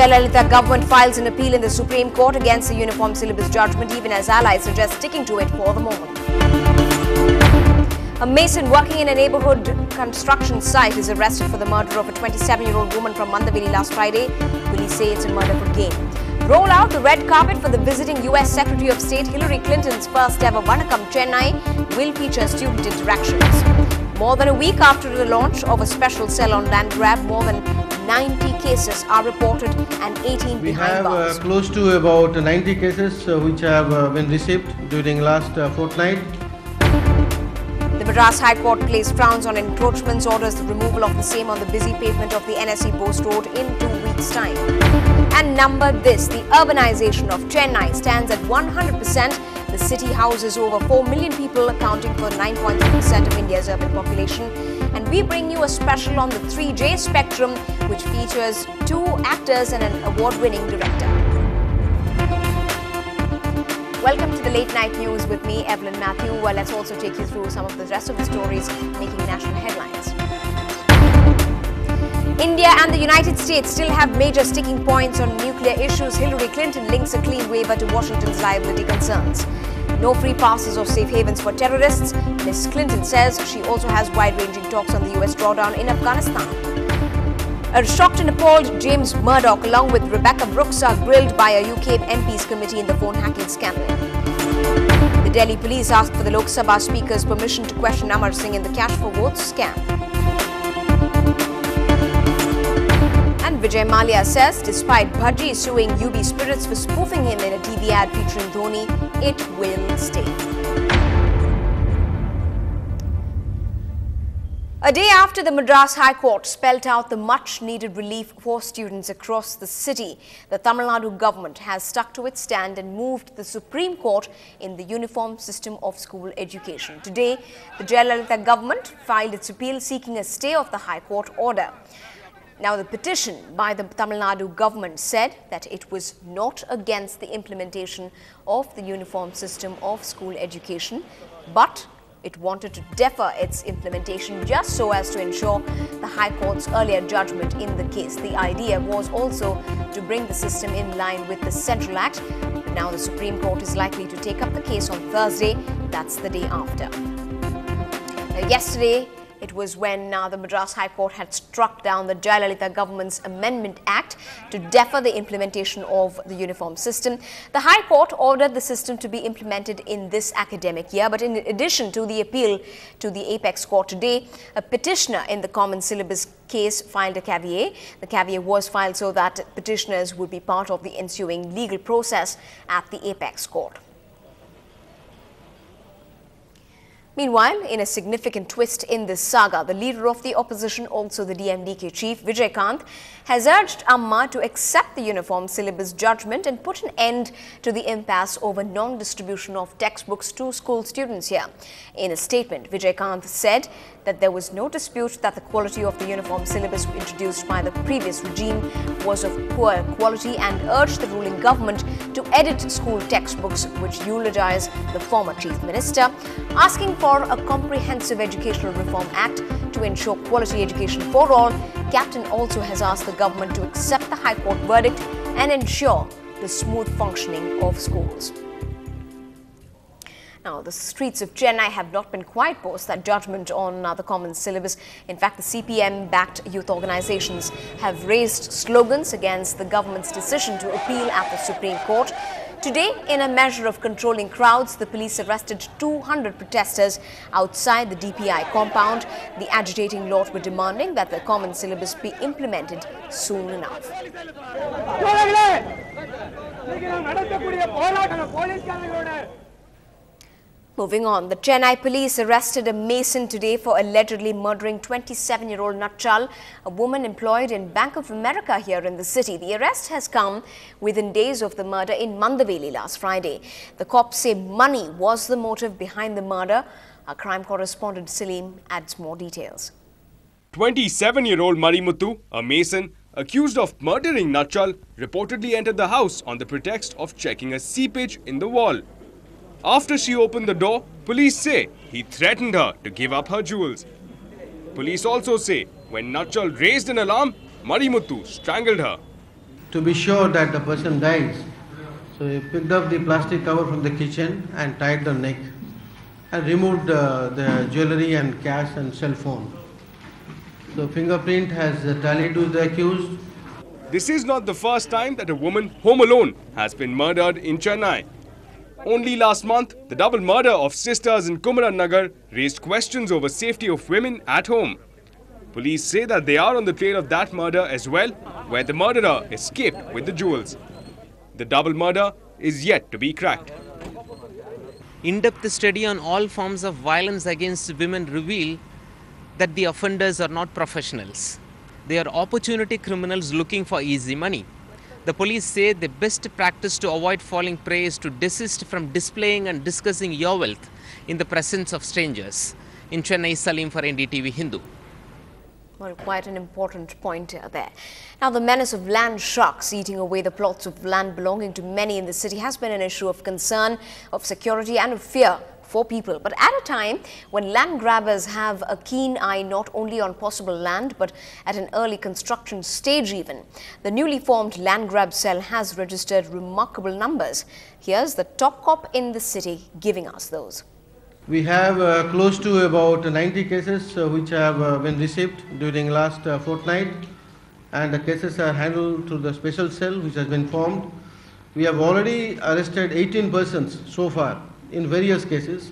Jayalalitha government files an appeal in the Supreme Court against the uniform syllabus judgment, even as allies suggest sticking to it for the moment. A mason working in a neighborhood construction site is arrested for the murder of a 27-year-old woman from Mandaveli last Friday. Police say it's a murder for gain. Roll out the red carpet for the visiting US Secretary of State Hillary Clinton's first ever Vanakkam Chennai will feature student interactions. More than a week after the launch of a special cell on land grab, more than 90 cases are reported and 18 behind bars. We have close to about 90 cases which have been received during last fortnight. The Madras High Court placed frowns on encroachments, orders the removal of the same on the busy pavement of the NSE Bose Road in 2 weeks' time. And number this, the urbanization of Chennai stands at 100%. The city houses over 4 million people, accounting for 9.3% of India's urban population. And we bring you a special on the 3J spectrum, which features 2 actors and an award-winning director. Welcome to the Late Night News with me, Evelyn Matthew. Well, let's also take you through some of the rest of the stories making national headlines. India and the United States still have major sticking points on nuclear issues. Hillary Clinton links a clean waiver to Washington's liability concerns. No free passes or safe havens for terrorists. Ms. Clinton says she also has wide-ranging talks on the US drawdown in Afghanistan. A shocked and appalled James Murdoch along with Rebecca Brooks are grilled by a UK MP's committee in the phone hacking scandal. The Delhi police asked for the Lok Sabha Speaker's permission to question Amar Singh in the cash for votes scam. And Vijay Mallya says despite Bhaji suing UB Spirits for spoofing him in a TV ad featuring Dhoni, it will stay. A day after the Madras High Court spelled out the much-needed relief for students across the city, the Tamil Nadu government has stuck to its stand and moved the Supreme Court in the uniform system of school education. Today, the Jayalalitha government filed its appeal seeking a stay of the High Court order. Now, the petition by the Tamil Nadu government said that it was not against the implementation of the uniform system of school education, but it wanted to defer its implementation just so as to ensure the High Court's earlier judgment in the case. The idea was also to bring the system in line with the Central Act. But now the Supreme Court is likely to take up the case on Thursday. That's the day after. Yesterday, it was when the Madras High Court had struck down the Jayalalitha government's Amendment Act to defer the implementation of the uniform system. The High Court ordered the system to be implemented in this academic year. But in addition to the appeal to the Apex Court today, a petitioner in the common syllabus case filed a caveat. The caveat was filed so that petitioners would be part of the ensuing legal process at the Apex Court. Meanwhile, in a significant twist in this saga, the leader of the opposition, also the DMDK chief, Vijay Kant, has urged Amma to accept the uniform syllabus judgment and put an end to the impasse over non-distribution of textbooks to school students here. In a statement, Vijay Kant said that there was no dispute that the quality of the uniform syllabus introduced by the previous regime was of poor quality and urged the ruling government to edit school textbooks which eulogize the former chief minister, asking for a comprehensive educational reform act to ensure quality education for all. Captain also has asked the government to accept the High Court verdict and ensure the smooth functioning of schools. Now, the streets of Chennai have not been quiet post that judgment on the common syllabus. In fact, the CPM-backed youth organizations have raised slogans against the government's decision to appeal at the Supreme Court. Today, in a measure of controlling crowds, the police arrested 200 protesters outside the DPI compound. The agitating lot were demanding that the common syllabus be implemented soon enough. Moving on, the Chennai police arrested a mason today for allegedly murdering 27-year-old Natchal, a woman employed in Bank of America here in the city. The arrest has come within days of the murder in Mandaveli last Friday. The cops say money was the motive behind the murder. Our crime correspondent Salim adds more details. 27-year-old Marimuthu, a mason, accused of murdering Natchal, reportedly entered the house on the pretext of checking a seepage in the wall. After she opened the door, police say he threatened her to give up her jewels. Police also say when Natchal raised an alarm, Marimuthu strangled her. to be sure that the person dies. So he picked up the plastic cover from the kitchen and tied the neck and removed the jewelry and cash and cell phone. So fingerprint has tallied with the accused. This is not the first time that a woman home alone has been murdered in Chennai. Only last month, the double murder of sisters in Kumaran Nagar raised questions over safety of women at home. Police say that they are on the trail of that murder as well, where the murderer escaped with the jewels. The double murder is yet to be cracked. In-depth study on all forms of violence against women reveal that the offenders are not professionals. They are opportunity criminals looking for easy money. The police say the best practice to avoid falling prey is to desist from displaying and discussing your wealth in the presence of strangers. In Chennai, Salim for NDTV Hindu. Well, quite an important point there. Now, the menace of land sharks eating away the plots of land belonging to many in the city has been an issue of concern, of security and of fear for people. But at a time when land grabbers have a keen eye not only on possible land but at an early construction stage even, the newly formed land grab cell has registered remarkable numbers. Here's the top cop in the city giving us those. We have close to about 90 cases which have been received during last fortnight, and the cases are handled through the special cell which has been formed. We have already arrested 18 persons so far in various cases.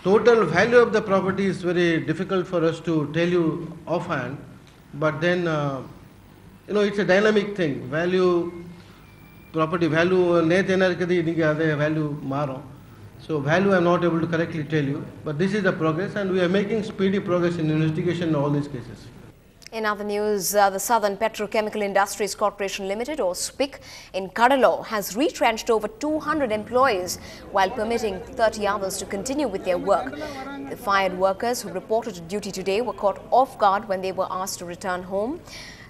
Total value of the property is very difficult for us to tell you offhand, but then it's a dynamic thing. Property value value maro. So value I am not able to correctly tell you, but this is the progress, and we are making speedy progress in investigation in all these cases. In other news, the Southern Petrochemical Industries Corporation Limited, or SPIC, in Cuddalore has retrenched over 200 employees while permitting 30 others to continue with their work. The fired workers who reported to duty today were caught off guard when they were asked to return home.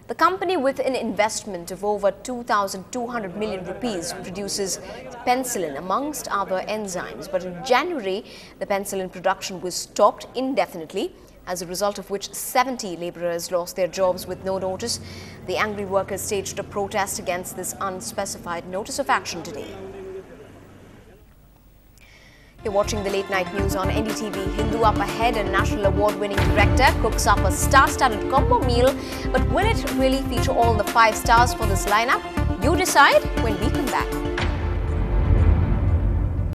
The company, with an investment of over 2,200 million rupees, produces penicillin amongst other enzymes. But in January, the penicillin production was stopped indefinitely, as a result of which 70 labourers lost their jobs with no notice. The angry workers staged a protest against this unspecified notice of action today. You're watching the late night news on NDTV Hindu. Up ahead, a national award-winning director cooks up a star-studded combo meal. But will it really feature all the 5 stars for this lineup? You decide when we come back.